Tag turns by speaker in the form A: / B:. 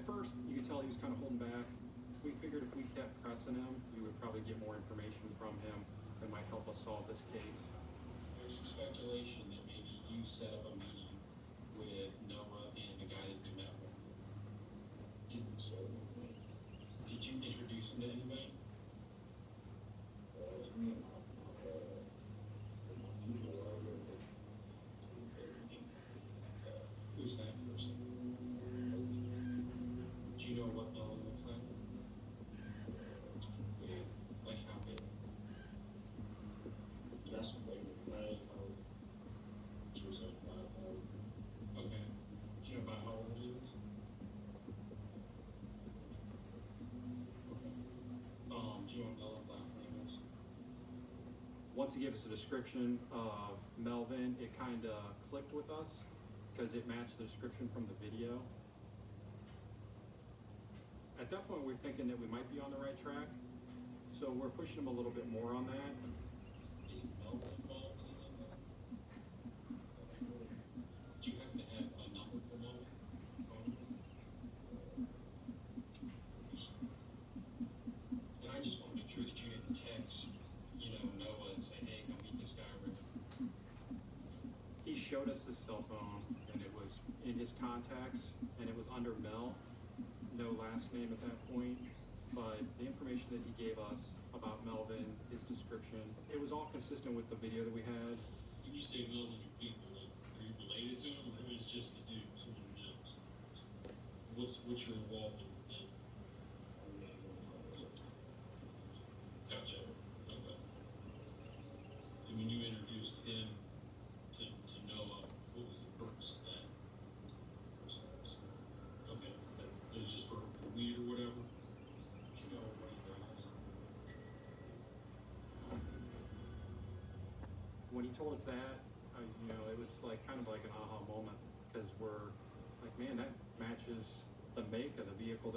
A: first, you could tell he was kind of holding back. We figured if we kept pressing him, we would probably get more information from him that might help us solve this case.
B: There's some speculation that maybe you set up a meeting with Noah and the guy that you met with. Did you introduce him to anybody? Who's that person? Do you know what Noah looks like? Yeah, like how big?
C: That's what they were playing. She was like,
B: Okay. Do you know about how old he is? Okay. Do you know what Noah's last name is?
A: Once he gave us a description of Melvin, it kind of clicked with us because it matched the description from the video. At that point, we're thinking that we might be on the right track, so we're pushing him a little bit more on that.
B: Is Melvin involved in any of that? Do you happen to have a number for Melvin? And I just want to make sure that you didn't text, Noah and say, hey, come meet this guy over here.
A: He showed us his cell phone, and it was in his contacts, and it was under Mel, no last name at that point, but the information that he gave us about Melvin, his description, it was all consistent with the video that we had.
B: When you say Melvin, are you related to him, or is it just a dude, someone else? What's your involvement with him? Gotcha. Okay. And when you introduced him to Noah, what was the purpose of that? Okay. It was just for weed or whatever? You know what he does?
A: When he told us that, it was like kind of like an aha moment, because we're like, man, that matches the make of the vehicle